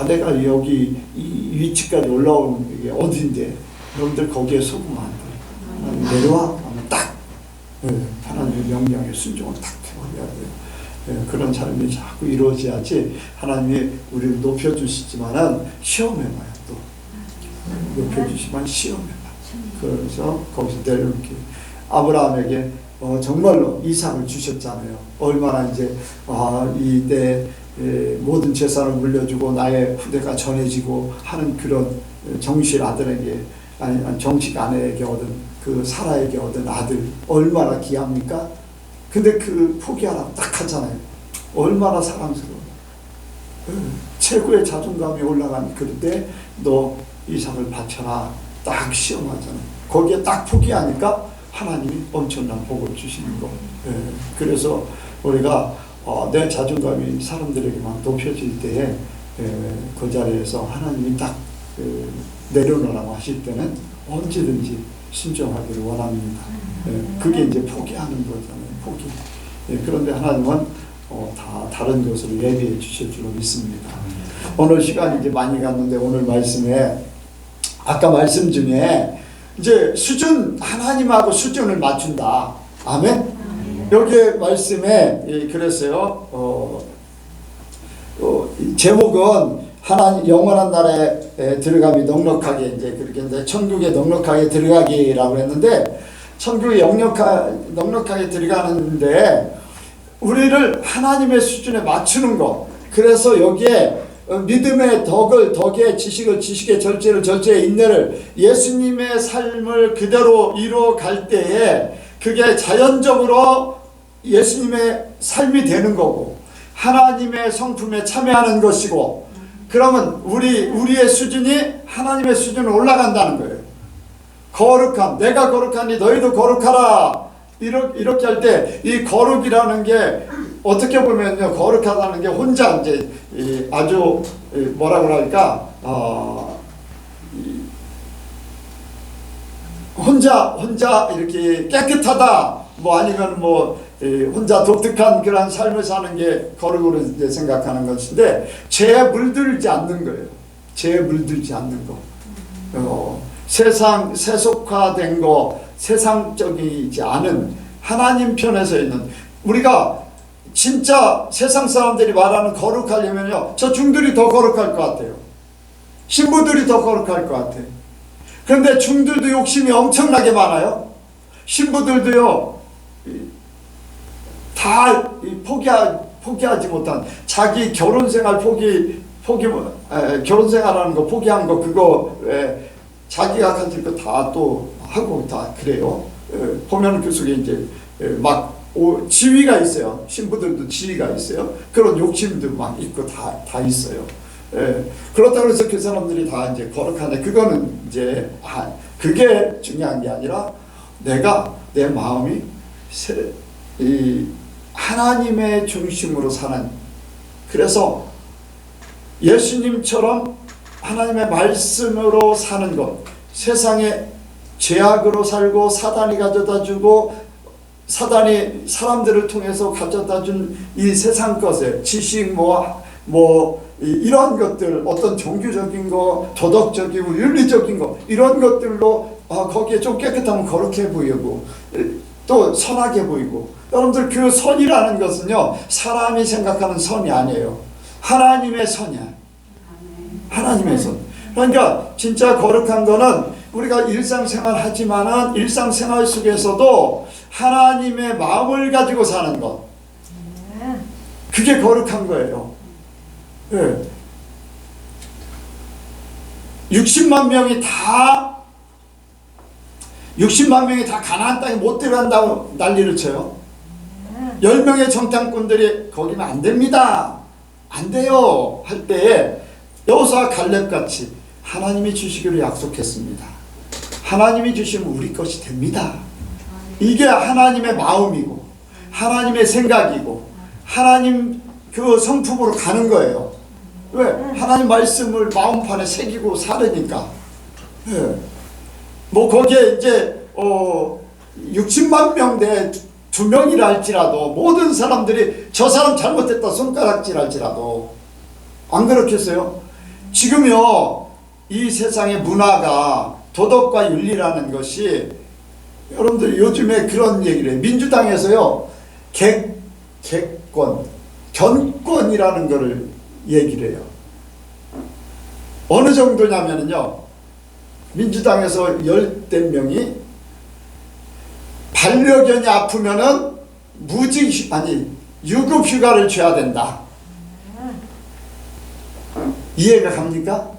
내가 여기 이 위치까지 올라오는 게 어딘데 여러분들 거기에 속으면 안 돼. 내려와 하면 딱 하나님의 명령에 순종을 딱 해야 돼요. 그런 삶이 자꾸 이루어져야지 하나님이 우리를 높여주시지만은 시험해봐요. 또 높여주시면 시험해봐. 그래서 거기서 내려오게 아브라함에게 정말로 이삭을 주셨잖아요. 얼마나 이제 이때 모든 재산을 물려주고 나의 후대가 전해지고 하는 그런 정실 아들에게 아니 정식 아내에게 얻은 그 사라에게 얻은 아들 얼마나 귀합니까? 근데 그 포기하라고 딱 하잖아요. 얼마나 사랑스러워. 최고의 자존감이 올라간 그때 너 이삭을 바쳐라 딱 시험하잖아요. 거기에 딱 포기하니까 하나님이 엄청난 복을 주시는 거. 그래서 우리가 내 자존감이 사람들에게만 높여질 때에 그 자리에서 하나님이 딱 내려놓으라고 하실 때는 언제든지 순종하기를 원합니다. 그게 이제 포기하는 거잖아요. 포기. 그런데 하나님은 다 다른 것으로 예비해 주실 줄로 믿습니다. 오늘 시간이 이제 많이 갔는데 오늘 말씀에 아까 말씀 중에 이제 하나님하고 수준을 맞춘다. 아멘. 여기 말씀에 그랬어요. 제목은 하나님 영원한 나라에 들어가기 넉넉하게 이제 그렇게 이제 천국에 넉넉하게 들어가기라고 했는데 천국에 넉넉하게 들어가는데 우리를 하나님의 수준에 맞추는 것. 그래서 여기에 믿음의 덕의 지식의 절제의 인내를 예수님의 삶을 그대로 이루어갈 때에 그게 자연적으로 예수님의 삶이 되는 거고 하나님의 성품에 참여하는 것이고 그러면 우리의 수준이 하나님의 수준으로 올라간다는 거예요. 거룩함, 내가 거룩하니 너희도 거룩하라. 이렇게 할 때 이 거룩이라는 게 어떻게 보면요, 거룩하다는 게 혼자 이제 아주 뭐라고 할까, 혼자 이렇게 깨끗하다, 뭐 아니면 뭐 혼자 독특한 그런 삶을 사는 게 거룩으로 이제 생각하는 것인데 죄에 물들지 않는 거예요. 죄에 물들지 않는 거. 세상 세속화된 거, 세상적이지 않은 하나님 편에서 있는, 우리가 진짜 세상 사람들이 말하는 거룩하려면요, 저 중들이 더 거룩할 것 같아요. 신부들이 더 거룩할 것 같아요. 그런데 중들도 욕심이 엄청나게 많아요. 신부들도요, 다 포기하지 못한 자기 결혼생활 결혼생활하는 거 포기한 거, 그거 자기가 가질 거 다 또 하고 다 그래요. 보면 그 속에 이제 막 지위가 있어요. 신부들도 지위가 있어요. 그런 욕심도 막 있고 다 있어요. 그렇다고 해서 그 사람들이 다 이제 거룩하네. 그거는 이제 그게 중요한 게 아니라 내가 내 마음이 이 하나님의 중심으로 사는, 그래서 예수님처럼 하나님의 말씀으로 사는 것, 세상에 죄악으로 살고 사단이 가져다주고 사단이 사람들을 통해서 가져다준 이 세상 것에 지식 이런 것들, 어떤 종교적인 거, 도덕적이고 윤리적인 거, 이런 것들로 거기에 좀 깨끗하면 거룩해 보이고 또 선하게 보이고, 여러분들 그 선이라는 것은요, 사람이 생각하는 선이 아니에요. 하나님의 선이야. 하나님의 선. 그러니까 진짜 거룩한 거는 우리가 일상생활 하지만은 일상생활 속에서도 하나님의 마음을 가지고 사는 것, 그게 거룩한 거예요. 60만 명이 다 가나안 땅에 못 들어간다고 난리를 쳐요. 10명의 정탐꾼들이 거기는 안 됩니다, 안 돼요 할 때에 여호수아 갈렙같이 하나님이 주시기로 약속했습니다. 하나님이 주시면 우리 것이 됩니다. 이게 하나님의 마음이고 하나님의 생각이고 하나님 그 성품으로 가는 거예요. 왜? 하나님 말씀을 마음판에 새기고 살으니까. 뭐 거기에 이제 60만 명 대 2명이라 할지라도 모든 사람들이 저 사람 잘못했다 손가락질 할지라도 안 그렇겠어요? 지금요, 이 세상의 문화가 도덕과 윤리라는 것이, 여러분들 요즘에 그런 얘기를 해요. 민주당에서요, 견권이라는 거를 얘기를 해요. 어느 정도냐면요, 민주당에서 10대 명이 반려견이 아프면은 유급 휴가를 줘야 된다. 이해가 갑니까?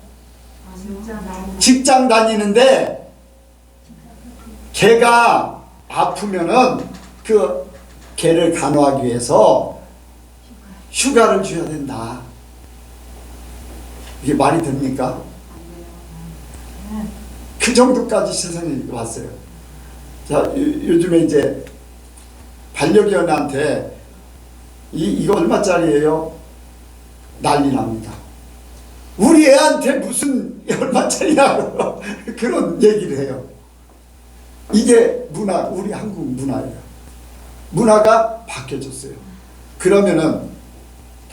직장 다니는데 개가 아프면은 그 개를 간호하기 위해서 휴가를 줘야 된다. 이게 말이 됩니까? 그 정도까지 세상에 왔어요. 자, 요즘에 이제 반려견한테 이거 얼마짜리예요? 난리 납니다. 우리 애한테 무슨 얼마짜리냐고 그런 얘기를 해요. 이게 문화, 우리 한국 문화예요. 문화가 바뀌어졌어요. 그러면은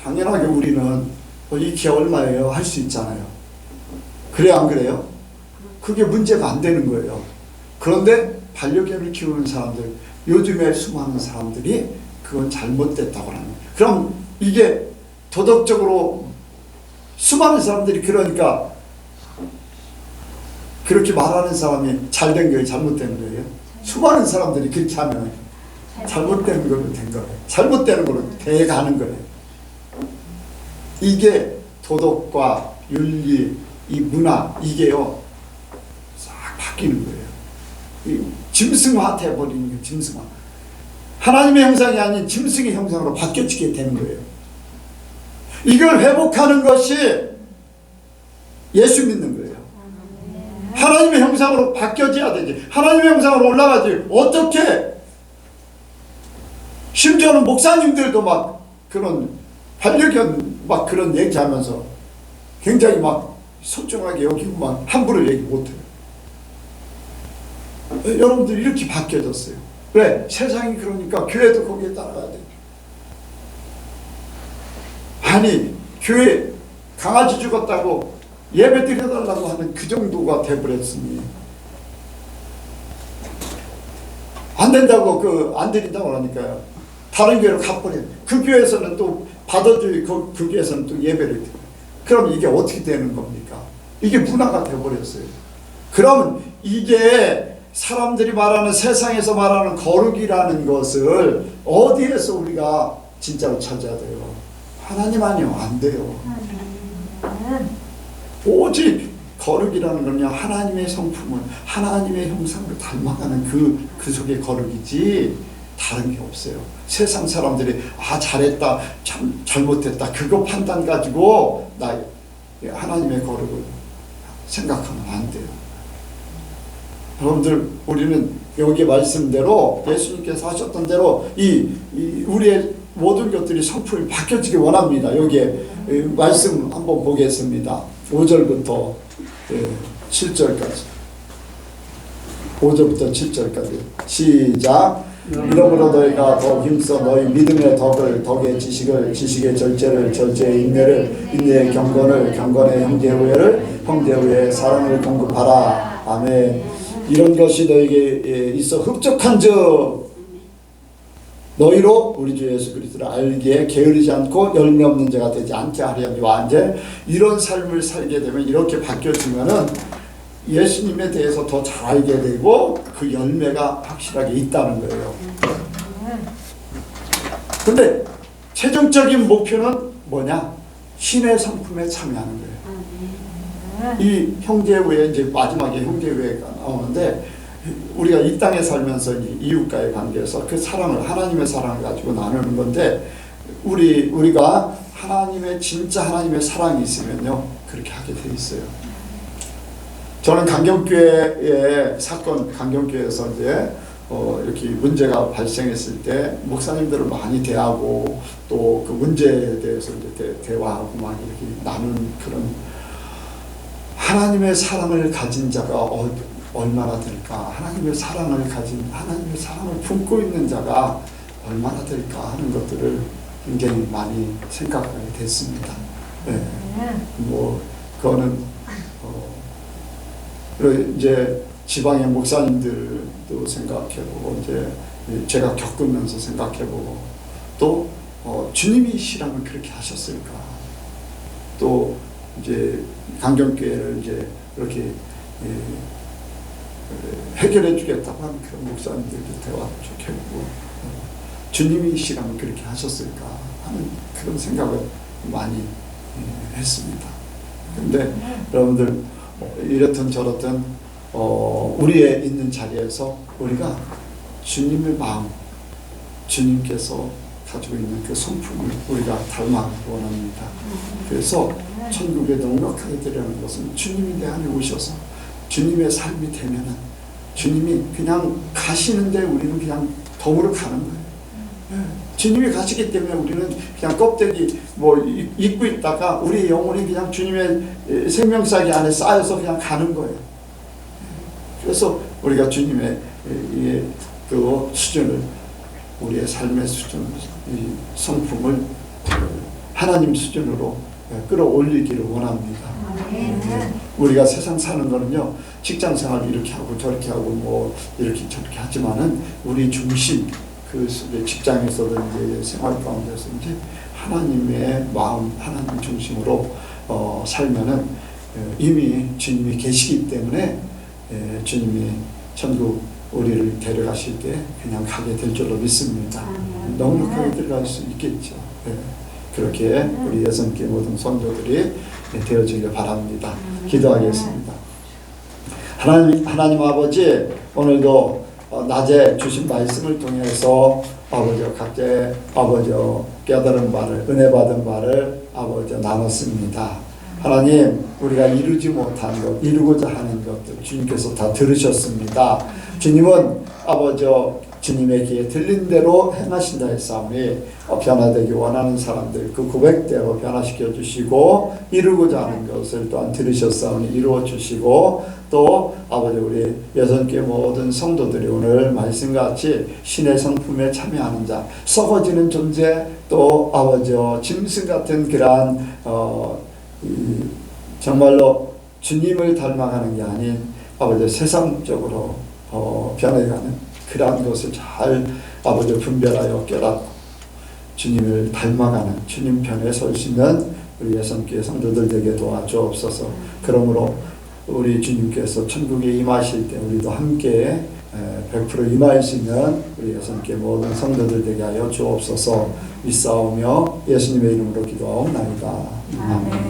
당연하게 우리는 이게 얼마예요? 할 수 있잖아요. 그래요, 안 그래요? 그게 문제가 안 되는 거예요. 그런데 반려견을 키우는 사람들, 요즘에 수많은 사람들이 그건 잘못됐다고 하는 거예요. 그럼 이게 도덕적으로 수많은 사람들이 그러니까 그렇게 말하는 사람이 잘된 거예요, 잘못된 거예요? 수많은 사람들이 그렇게 하면 잘못된 걸로 된 거예요. 잘못되는 걸로 돼가는 거예요. 이게 도덕과 윤리, 이 문화, 이게요 싹 바뀌는 거예요. 짐승화 돼버리는 거예요. 짐승화. 하나님의 형상이 아닌 짐승의 형상으로 바뀌어지게 되는 거예요. 이걸 회복하는 것이 예수 믿는 거예요. 하나님의 형상으로 바뀌어져야 되지. 하나님의 형상으로 올라가지. 어떻게? 심지어는 목사님들도 막 그런 반려견 막 그런 얘기하면서 굉장히 막 소중하게 여기고 막 함부로 얘기 못해요. 여러분들 이렇게 바뀌어졌어요. 왜? 세상이 그러니까 교회도 거기에 따라가야 돼. 아니 교회 강아지 죽었다고 예배 드려달라고 하는 그 정도가 돼버렸으니 안 된다고 안 드린다고 그러니까요. 다른 교회로 가버려요. 그 교회에서는 또 받아주고 그 교회에서는 또 예배를 드려요. 그럼 이게 어떻게 되는 겁니까? 이게 문화가 돼버렸어요. 그럼 이게 사람들이 말하는 세상에서 말하는 거룩이라는 것을 어디에서 우리가 진짜로 찾아야 돼요? 하나님 아니요, 안 돼요. 오직 거룩이라는 건요, 하나님의 성품을, 하나님의 형상을 닮아가는 그 속의 거룩이지 다른 게 없어요. 세상 사람들이 잘했다, 참 잘못했다, 그거 판단 가지고 나 하나님의 거룩을 생각하면 안 돼요. 여러분들, 우리는 여기 말씀대로 예수님께서 하셨던 대로 우리의 모든 것들이 성품이 바뀌어지기 원합니다. 여기에 말씀 한번 보겠습니다. 5절부터 7절까지. 5절부터 7절까지 시작. 이러므로 너희가 더욱 힘써 너희 믿음의 덕의 지식의 절제를 절제의 인내를 인내의 경건을 경건의 형제의 후회를 형제의 후회의 사랑을 공급하라. 아멘. 이런 것이 너에게 있어 흡족한즉 너희로 우리 주 예수 그리스도를 알기에 게으르지 않고 열매 없는 자가 되지 않게 하려니와. 이제 이런 삶을 살게 되면, 이렇게 바뀌어지면은 예수님에 대해서 더 잘 알게 되고 그 열매가 확실하게 있다는 거예요. 근데 최종적인 목표는 뭐냐? 신의 성품에 참여하는 거예요. 이 형제회에 이제 마지막에 형제회가 나오는데, 우리가 이 땅에 살면서 이웃과의 관계에서 그 사랑을, 하나님의 사랑을 가지고 나누는 건데, 우리가 진짜 하나님의 사랑이 있으면요, 그렇게 하게 돼 있어요. 저는 강경교회의 강경교회에서 이제 이렇게 문제가 발생했을 때 목사님들을 많이 대하고 또 그 문제에 대해서 이제 대화하고 막 이렇게 나누는 그런, 하나님의 사랑을 가진 자가 얼마나 될까? 하나님의 사랑을 품고 있는 자가 얼마나 될까 하는 것들을 굉장히 많이 생각하게 됐습니다. 네. 그거는 이제 지방의 목사님들도 생각해보고, 이제 제가 겪으면서 생각해보고, 또 주님이시라면 그렇게 하셨을까? 또 이제 강경교회를 이제 이렇게 해결해 주겠다고 하는 그런 목사님들도 대화도 쭉 해보고, 주님이시라면 그렇게 하셨을까 하는 그런 생각을 많이 했습니다. 근데 여러분들, 이렇든 저렇든 우리의 있는 자리에서 우리가 주님의 마음, 주님께서 가지고 있는 그 성품을 우리가 닮아가기 원합니다. 그래서 천국에 넉넉하게 되려는 것은 주님이 내 안에 오셔서 주님의 삶이 되면은, 주님이 그냥 가시는데 우리는 그냥 덤으로 가는 거예요. 주님이 가시기 때문에 우리는 그냥 껍데기 입고 있다가 우리 영혼이 그냥 주님의 생명사기 안에 쌓여서 그냥 가는 거예요. 그래서 우리가 주님의 그 수준을, 우리의 삶의 수준을, 이 성품을 하나님 수준으로 끌어올리기를 원합니다. 우리가 세상 사는 거는요, 직장 생활 이렇게 하고 저렇게 하고 이렇게 저렇게 하지만은 우리 중심, 그 직장에서든지 생활 가운데서든지 하나님의 마음, 하나님 중심으로 살면은 이미 주님이 계시기 때문에 주님이 천국 우리를 데려가실 때 그냥 가게 될 줄로 믿습니다. 넉넉하게 들어갈 수 있겠죠. 그렇게 우리 예선교회 모든 성도들이 되어지길 바랍니다. 기도하겠습니다. 하나님 아버지, 오늘도 낮에 주신 말씀을 통해서 각자의 깨달은 바를, 은혜 받은 바를 나눴습니다. 하나님, 우리가 이루지 못한 것, 이루고자 하는 것들 주님께서 다 들으셨습니다. 주님은 주님의 귀에 들린 대로 행하신다 했사오니 변화되기 원하는 사람들 그 고백대로 변화시켜 주시고 이루고자 하는 것을 또한 들으셨사오니 이루어 주시고 또 아버지 우리 여선교회 모든 성도들이 오늘 말씀같이 신의 성품에 참여하는 자 썩어지는 존재 또 아버지와 짐승 같은 그러한 정말로 주님을 닮아가는 게 아닌 아버지 세상적으로 변해가는 그러한 것을 잘 아버지 분별하여 깨닫고 주님을 닮아가는 주님 편에 설 수 있는 우리 예선교회 성도들 되게 도와주옵소서. 그러므로 우리 주님께서 천국에 임하실 때 우리도 함께 100% 임할 수 있는 우리 예선교회 모든 성도들 되게 하여 주옵소서. 믿사오며 예수님의 이름으로 기도하옵나이다. 아멘.